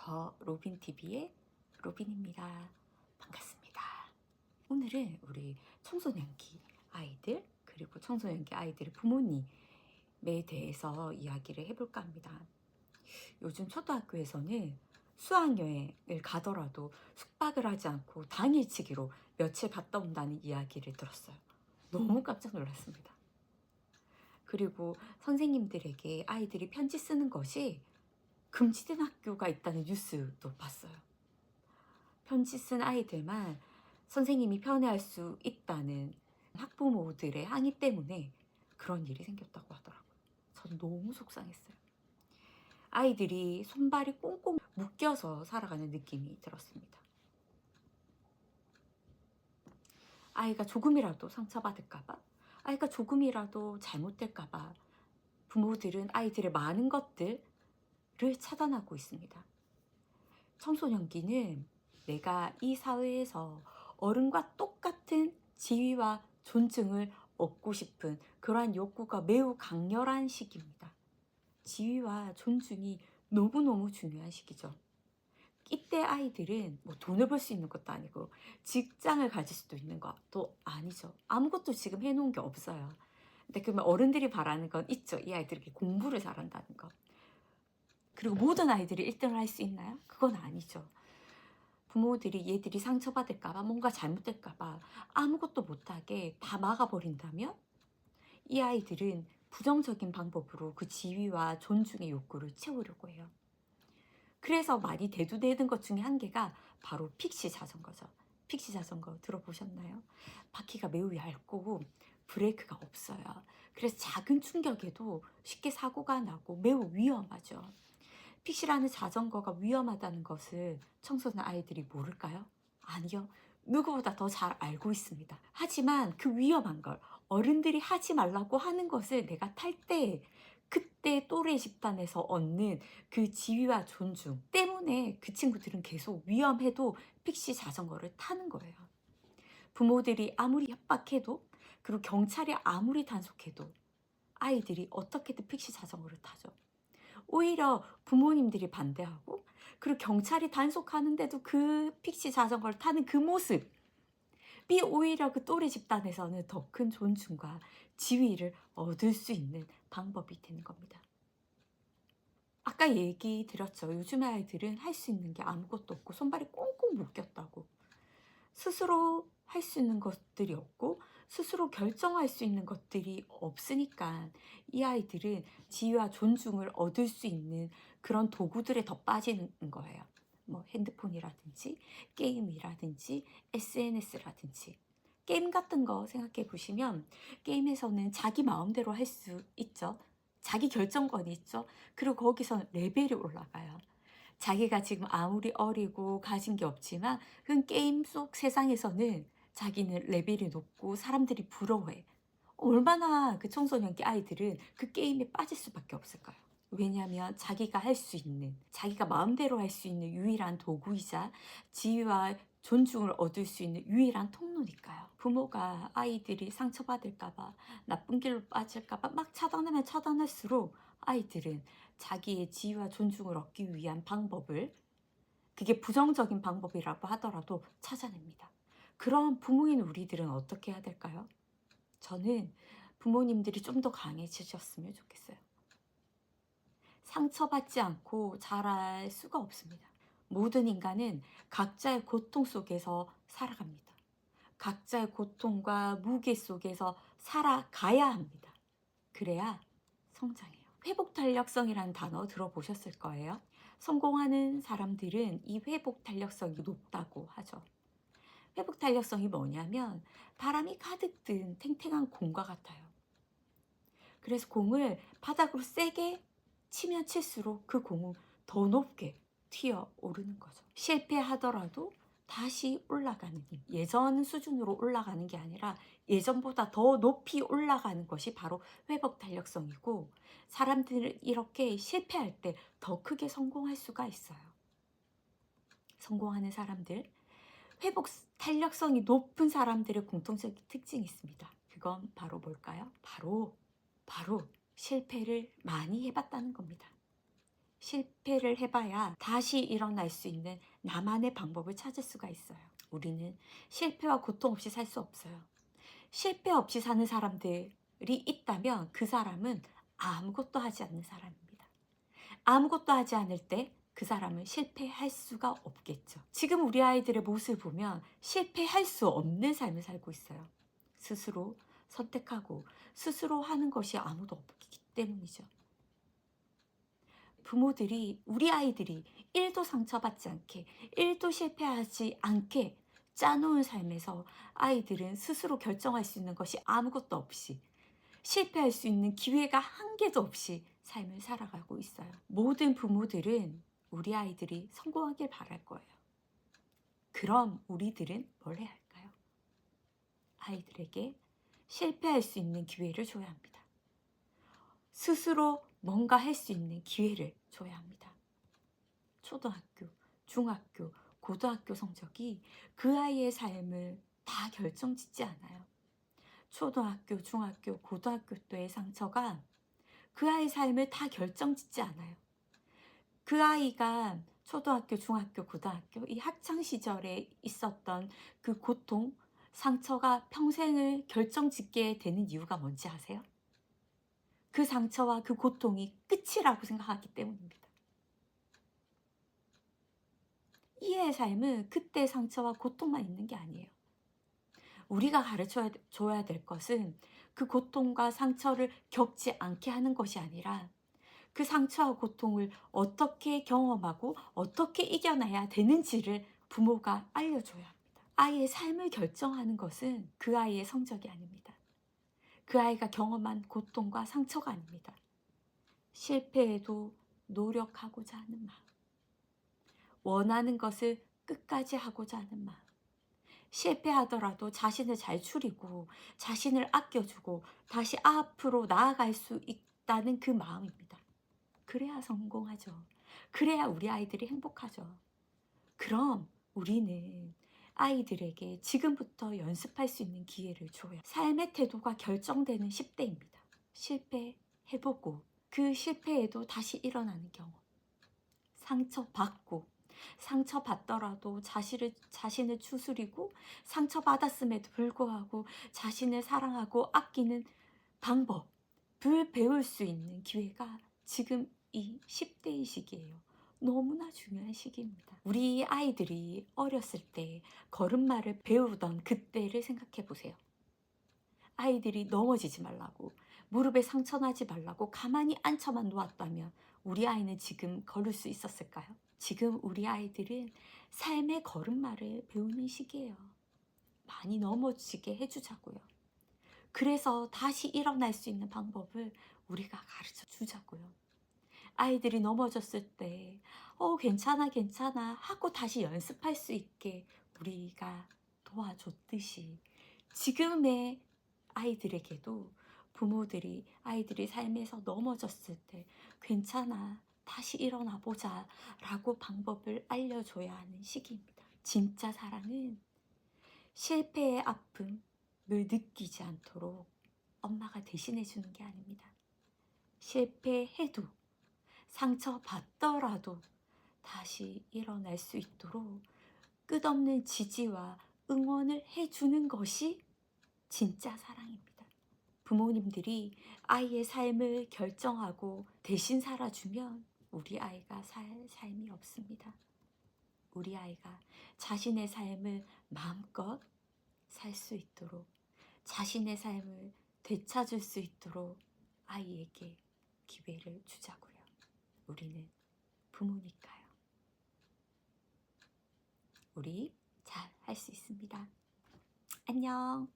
더 로빈TV의 로빈입니다. 반갑습니다. 오늘은 우리 청소년기 아이들 그리고 청소년기 아이들의 부모님에 대해서 이야기를 해볼까 합니다. 요즘 초등학교에서는 수학여행을 가더라도 숙박을 하지 않고 당일치기로 며칠 갔다 온다는 이야기를 들었어요. 너무 깜짝 놀랐습니다. 그리고 선생님들에게 아이들이 편지 쓰는 것이 금지된 학교가 있다는 뉴스도 봤어요. 편지 쓴 아이들만 선생님이 편애할 수 있다는 학부모들의 항의 때문에 그런 일이 생겼다고 하더라고요. 전 너무 속상했어요. 아이들이 손발이 꽁꽁 묶여서 살아가는 느낌이 들었습니다. 아이가 조금이라도 상처받을까봐, 아이가 조금이라도 잘못될까봐 부모들은 아이들의 많은 것들을 차단하고 있습니다. 청소년기는 내가 이 사회에서 어른과 똑같은 지위와 존중을 얻고 싶은 그러한 욕구가 매우 강렬한 시기입니다. 지위와 존중이 너무너무 중요한 시기죠. 이때 아이들은 뭐 돈을 벌 수 있는 것도 아니고 직장을 가질 수도 있는 것도 아니죠. 아무것도 지금 해놓은 게 없어요. 근데 그러면 어른들이 바라는 건 있죠. 이 아이들에게 공부를 잘한다는 것. 그리고 모든 아이들이 1등을 할 수 있나요? 그건 아니죠. 부모들이 얘들이 상처받을까봐 뭔가 잘못될까봐 아무것도 못하게 다 막아버린다면 이 아이들은 부정적인 방법으로 그 지위와 존중의 욕구를 채우려고 해요. 그래서 많이 대두되는 것 중에 한 개가 바로 픽시 자전거죠. 픽시 자전거 들어보셨나요? 바퀴가 매우 얇고 브레이크가 없어요. 그래서 작은 충격에도 쉽게 사고가 나고 매우 위험하죠. 픽시라는 자전거가 위험하다는 것을 청소년 아이들이 모를까요? 아니요. 누구보다 더 잘 알고 있습니다. 하지만 그 위험한 걸 어른들이 하지 말라고 하는 것을 내가 탈 때 그때 또래 집단에서 얻는 그 지위와 존중 때문에 그 친구들은 계속 위험해도 픽시 자전거를 타는 거예요. 부모들이 아무리 협박해도 그리고 경찰이 아무리 단속해도 아이들이 어떻게든 픽시 자전거를 타죠. 오히려 부모님들이 반대하고 그리고 경찰이 단속하는데도 그 픽시 자전거를 타는 그 모습이 오히려 그 또래 집단에서는 더 큰 존중과 지위를 얻을 수 있는 방법이 되는 겁니다. 아까 얘기 드렸죠. 요즘 아이들은 할 수 있는 게 아무것도 없고 손발이 꽁꽁 묶였다고. 스스로 할 수 있는 것들이 없고 스스로 결정할 수 있는 것들이 없으니까 이 아이들은 지위와 존중을 얻을 수 있는 그런 도구들에 더 빠지는 거예요. 뭐 핸드폰이라든지 게임이라든지 SNS라든지 게임 같은 거 생각해 보시면 게임에서는 자기 마음대로 할 수 있죠. 자기 결정권이 있죠. 그리고 거기서 레벨이 올라가요. 자기가 지금 아무리 어리고 가진 게 없지만 그 게임 속 세상에서는 자기는 레벨이 높고 사람들이 부러워해. 얼마나 그 청소년기 아이들은 그 게임에 빠질 수밖에 없을까요? 왜냐하면 자기가 할 수 있는, 자기가 마음대로 할 수 있는 유일한 도구이자 지위와 존중을 얻을 수 있는 유일한 통로니까요. 부모가 아이들이 상처받을까봐, 나쁜 길로 빠질까봐 막 차단하면 차단할수록 아이들은 자기의 지위와 존중을 얻기 위한 방법을, 그게 부정적인 방법이라고 하더라도 찾아냅니다. 그럼 부모인 우리들은 어떻게 해야 될까요? 저는 부모님들이 좀 더 강해지셨으면 좋겠어요. 상처받지 않고 자랄 수가 없습니다. 모든 인간은 각자의 고통 속에서 살아갑니다. 각자의 고통과 무게 속에서 살아가야 합니다. 그래야 성장해요. 회복 탄력성이라는 단어 들어보셨을 거예요. 성공하는 사람들은 이 회복 탄력성이 높다고 하죠. 회복 탄력성이 뭐냐면 바람이 가득 든 탱탱한 공과 같아요. 그래서 공을 바닥으로 세게 치면 칠수록 그 공은 더 높게 튀어 오르는 거죠. 실패하더라도 다시 올라가는 힘. 예전 수준으로 올라가는 게 아니라 예전보다 더 높이 올라가는 것이 바로 회복 탄력성이고, 사람들은 이렇게 실패할 때 더 크게 성공할 수가 있어요. 성공하는 사람들, 회복 탄력성이 높은 사람들의 공통적인 특징이 있습니다. 그건 바로 뭘까요? 바로 실패를 많이 해봤다는 겁니다. 실패를 해봐야 다시 일어날 수 있는 나만의 방법을 찾을 수가 있어요. 우리는 실패와 고통 없이 살 수 없어요. 실패 없이 사는 사람들이 있다면 그 사람은 아무것도 하지 않는 사람입니다. 아무것도 하지 않을 때 그 사람은 실패할 수가 없겠죠. 지금 우리 아이들의 모습을 보면 실패할 수 없는 삶을 살고 있어요. 스스로 선택하고 스스로 하는 것이 아무도 없기 때문이죠. 부모들이 우리 아이들이 1도 상처받지 않게 1도 실패하지 않게 짜놓은 삶에서 아이들은 스스로 결정할 수 있는 것이 아무것도 없이 실패할 수 있는 기회가 한 개도 없이 삶을 살아가고 있어요. 모든 부모들은 우리 아이들이 성공하길 바랄 거예요. 그럼 우리들은 뭘 해야 할까요? 아이들에게 실패할 수 있는 기회를 줘야 합니다. 스스로 뭔가 할 수 있는 기회를 줘야 합니다. 초등학교, 중학교, 고등학교 성적이 그 아이의 삶을 다 결정짓지 않아요. 초등학교, 중학교, 고등학교 때의 상처가 그 아이의 삶을 다 결정짓지 않아요. 그 아이가 초등학교, 중학교, 고등학교 이 학창 시절에 있었던 그 고통, 상처가 평생을 결정짓게 되는 이유가 뭔지 아세요? 그 상처와 그 고통이 끝이라고 생각하기 때문입니다. 이 애의 삶은 그때 상처와 고통만 있는 게 아니에요. 우리가 가르쳐줘야 될 것은 그 고통과 상처를 겪지 않게 하는 것이 아니라 그 상처와 고통을 어떻게 경험하고 어떻게 이겨내야 되는지를 부모가 알려줘야 합니다. 아이의 삶을 결정하는 것은 그 아이의 성적이 아닙니다. 그 아이가 경험한 고통과 상처가 아닙니다. 실패해도 노력하고자 하는 마음, 원하는 것을 끝까지 하고자 하는 마음, 실패하더라도 자신을 잘 추리고 자신을 아껴주고 다시 앞으로 나아갈 수 있다는 그 마음입니다. 그래야 성공하죠. 그래야 우리 아이들이 행복하죠. 그럼 우리는 아이들에게 지금부터 연습할 수 있는 기회를 줘요. 삶의 태도가 결정되는 10대입니다. 실패해보고 그 실패에도 다시 일어나는 경험. 상처받고 상처받더라도 자신을 추스리고 상처받았음에도 불구하고 자신을 사랑하고 아끼는 방법을 배울 수 있는 기회가 지금 이 10대의 시기예요. 너무나 중요한 시기입니다. 우리 아이들이 어렸을 때 걸음마를 배우던 그때를 생각해 보세요. 아이들이 넘어지지 말라고, 무릎에 상처 나지 말라고 가만히 앉혀만 놓았다면 우리 아이는 지금 걸을 수 있었을까요? 지금 우리 아이들은 삶의 걸음마를 배우는 시기예요. 많이 넘어지게 해주자고요. 그래서 다시 일어날 수 있는 방법을 우리가 가르쳐 주자고요. 아이들이 넘어졌을 때 괜찮아 괜찮아 하고 다시 연습할 수 있게 우리가 도와줬듯이 지금의 아이들에게도 부모들이 아이들이 삶에서 넘어졌을 때 괜찮아 다시 일어나 보자 라고 방법을 알려줘야 하는 시기입니다. 진짜 사랑은 실패의 아픔을 느끼지 않도록 엄마가 대신해 주는 게 아닙니다. 실패해도 상처받더라도 다시 일어날 수 있도록 끝없는 지지와 응원을 해주는 것이 진짜 사랑입니다. 부모님들이 아이의 삶을 결정하고 대신 살아주면 우리 아이가 살 삶이 없습니다. 우리 아이가 자신의 삶을 마음껏 살 수 있도록 자신의 삶을 되찾을 수 있도록 아이에게 기회를 주자고요. 우리는 부모니까요. 우리 잘 할 수 있습니다. 안녕.